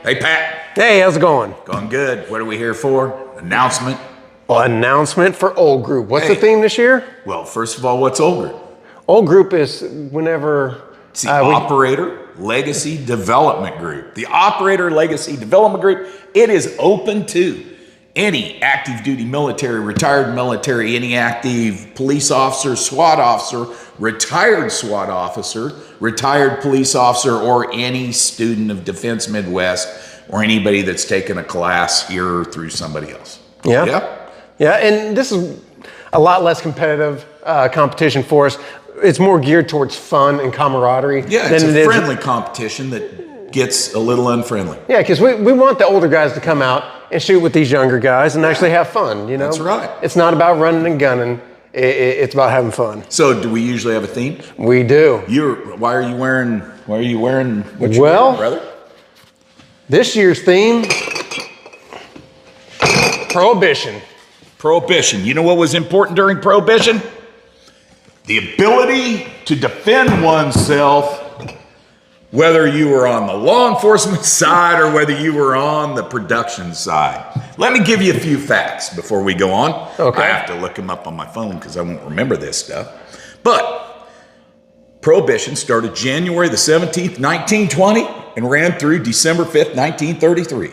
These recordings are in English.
Hey, Pat. Hey, how's it going? Going good. What are we here for? Announcement. Well, announcement for O.L.D Group. What's the theme this year? Well, first of all, what's O.L.D Group? O.L.D Group is whenever... It's the Operator Legacy Development Group. The Operator Legacy Development Group, it is open to any active duty military, retired military, any active police officer, SWAT officer, retired SWAT officer, retired police officer, or any student of Defense Midwest, or anybody that's taken a class here through somebody else. Yeah. Yeah. Yeah, and this is a lot less competitive competition for us. It's more geared towards fun and camaraderie. Yeah, it's a friendly competition that gets a little unfriendly. Yeah, because we want the older guys to come out and shoot with these younger guys and actually have fun, you know? That's right. It's not about running and gunning. It's about having fun. So do we usually have a theme? We do. Why are you wearing what you're wearing, brother? This year's theme, Prohibition. Prohibition. You know what was important during Prohibition? The ability to defend oneself, whether you were on the law enforcement side or whether you were on the production side. Let me give you a few facts before we go on. Okay. I have to look them up on my phone because I won't remember this stuff. But Prohibition started January the 17th, 1920 and ran through December 5th, 1933.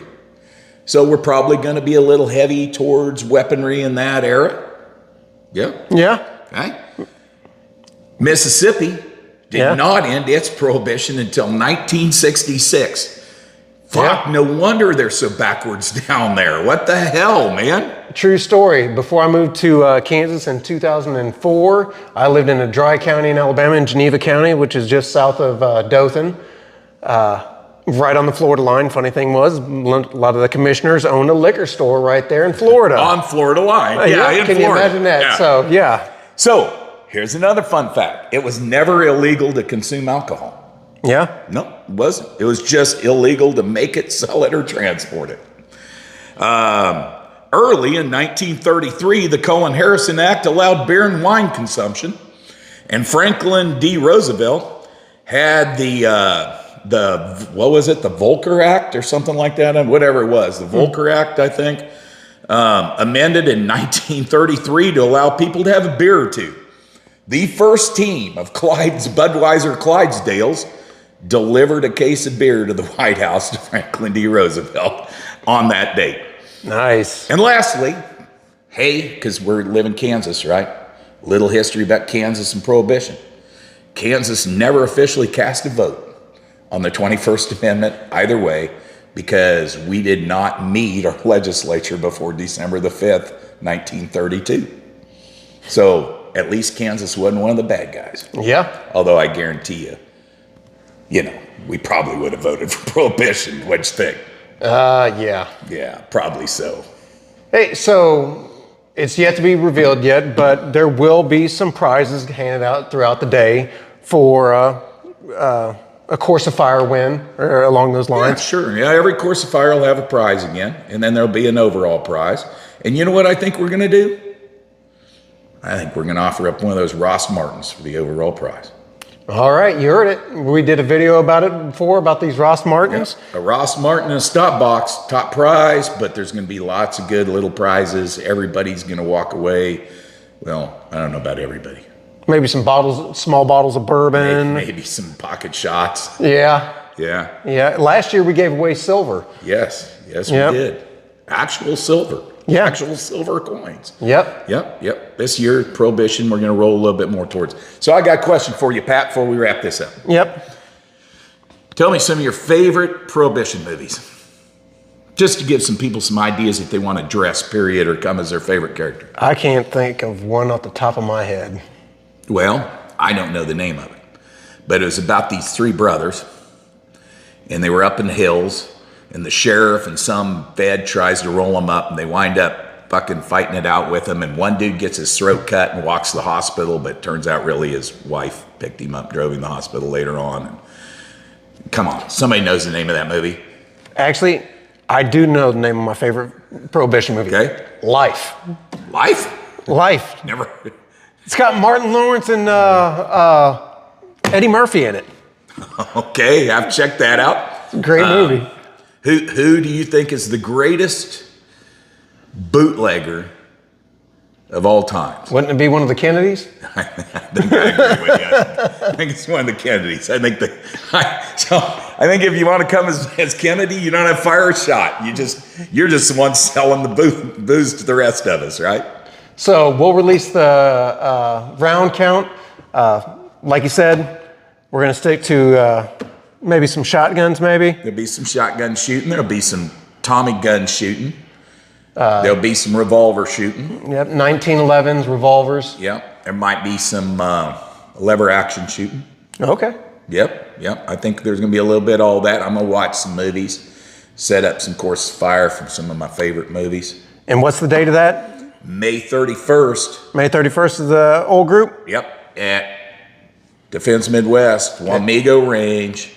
So we're probably going to be a little heavy towards weaponry in that era. Yeah. Yeah. Okay. Mississippi did not end its prohibition until 1966. Fuck, no wonder they're so backwards down there. What the hell, man? True story. Before I moved to Kansas in 2004, I lived in a dry county in Alabama, in Geneva County, which is just south of Dothan, right on the Florida line. Funny thing was, a lot of the commissioners owned a liquor store right there in Florida. On Florida line. Yeah, in can Florida. you imagine that? Yeah. So, yeah. So, here's another fun fact. It was never illegal to consume alcohol. Yeah? No, it wasn't. It was just illegal to make it, sell it, or transport it. Early in 1933, the Cohen-Harrison Act allowed beer and wine consumption, and Franklin D. Roosevelt had what was it, the Volcker Act or something like that, and whatever it was, the Volcker Act, I think, amended in 1933 to allow people to have a beer or two. The first team of Budweiser Clydesdales delivered a case of beer to the White House to Franklin D. Roosevelt on that date. Nice. And lastly, hey, because we live in Kansas, right? Little history about Kansas and Prohibition. Kansas never officially cast a vote on the 21st Amendment either way because we did not meet our legislature before December the 5th, 1932. So at least Kansas wasn't one of the bad guys. Yeah. Although I guarantee you, we probably would have voted for Prohibition. What'd you think? Yeah. Yeah, probably so. Hey, so it's yet to be revealed yet, but there will be some prizes handed out throughout the day for a course of fire win or along those lines. Yeah, sure. Yeah, every course of fire will have a prize again, and then there'll be an overall prize. And you know what I think we're going to do? I think we're going to offer up one of those Ross Martins for the overall prize. All right, you heard it. We did a video about it before, about these Ross Martins. Yep. A Ross Martin in a stop box, top prize, but there's going to be lots of good little prizes. Everybody's going to walk away. Well, I don't know about everybody. Maybe some small bottles of bourbon. Maybe some pocket shots. Yeah. Yeah. Yeah. Last year we gave away silver. Yes, we did. Actual silver. Yeah. Actual silver coins. Yep. This year, Prohibition, we're going to roll a little bit more towards. So I got a question for you, Pat, before we wrap this up. Yep. Tell me some of your favorite Prohibition movies. Just to give some people some ideas if they want to dress, period, or come as their favorite character. I can't think of one off the top of my head. Well, I don't know the name of it. But it was about these three brothers, and they were up in the hills, and the sheriff and some fed tries to roll them up, and they wind up fucking fighting it out with him, and one dude gets his throat cut and walks to the hospital, but it turns out really his wife picked him up, drove him to the hospital later on. And come on, somebody knows the name of that movie. Actually, I do know the name of my favorite Prohibition movie. Okay. Life. Life? Never. It's got Martin Lawrence and Eddie Murphy in it. Okay, I've checked that out. It's a great movie. Who do you think is the greatest bootlegger of all times? Wouldn't it be one of the Kennedys? I think I agree with you. I think it's one of the Kennedys. I think if you want to come as Kennedy, you don't have fire a shot. You're just the one selling the booze to the rest of us, right? So we'll release the round count. Like you said, we're going to stick to maybe some shotguns, maybe. There'll be some shotgun shooting. There'll be some Tommy gun shooting. There'll be some revolver shooting. Yep, 1911s, revolvers. Yep. There might be some lever action shooting. Okay. Yep. I think there's going to be a little bit of all that. I'm going to watch some movies, set up some courses of fire from some of my favorite movies. And what's the date of that? May 31st. May 31st is the old group? Yep. At Defense Midwest, Wamego Range,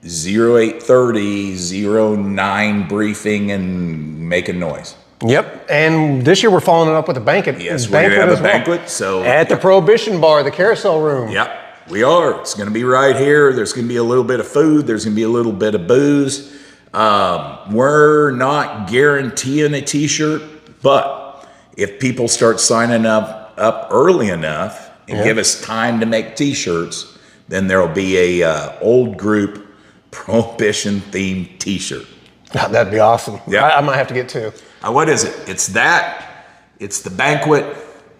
0830, 09 briefing and making noise. Yep, and this year we're following it up with a banquet. Yes, we're going to have a banquet. So at the Prohibition Bar, the Carousel Room. Yep, we are. It's going to be right here. There's going to be a little bit of food. There's going to be a little bit of booze. We're not guaranteeing a T-shirt, but if people start signing up early enough and give us time to make T-shirts, then there'll be a old group Prohibition themed T-shirt. God, that'd be awesome. Yeah, I might have to get two. What is it? It's the banquet,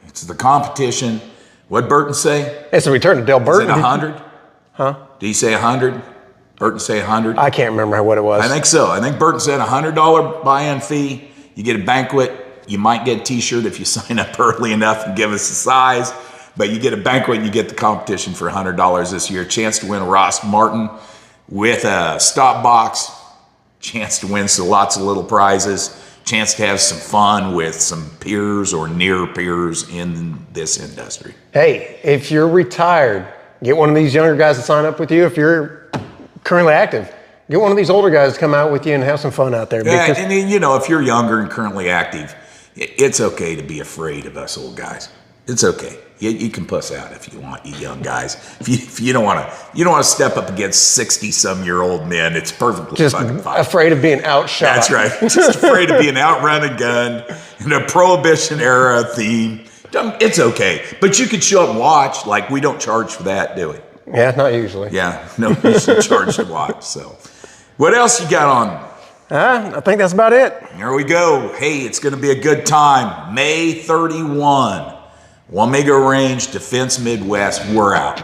it's the competition. What'd Burton say? It's a return to Dale Burton. Is it 100? Huh? Did he say 100? Burton say 100? I can't remember what it was. I think so. I think Burton said $100 buy-in fee. You get a banquet. You might get a T-shirt if you sign up early enough and give us a size. But you get a banquet and you get the competition for $100 this year. Chance to win a Ross Martin with a stop box. Chance to win lots of little prizes. Chance to have some fun with some peers or near peers in this industry. Hey, if you're retired, get one of these younger guys to sign up with you. If you're currently active, get one of these older guys to come out with you and have some fun out there. Yeah, and if you're younger and currently active, it's okay to be afraid of us old guys. It's okay. You can puss out if you want, you young guys. If you don't want to step up against 60-some-year-old men, it's perfectly just fucking fine. Afraid of being outshot. That's right. Just afraid of being outrun a gun in a Prohibition era theme. It's okay. But you could show up and watch. Like, we don't charge for that, do we? Yeah, not usually. Yeah, no, you should charge to watch. So, what else you got on? I think that's about it. There we go. Hey, it's going to be a good time. May 31. Wamego Range, Defense Midwest, we're out.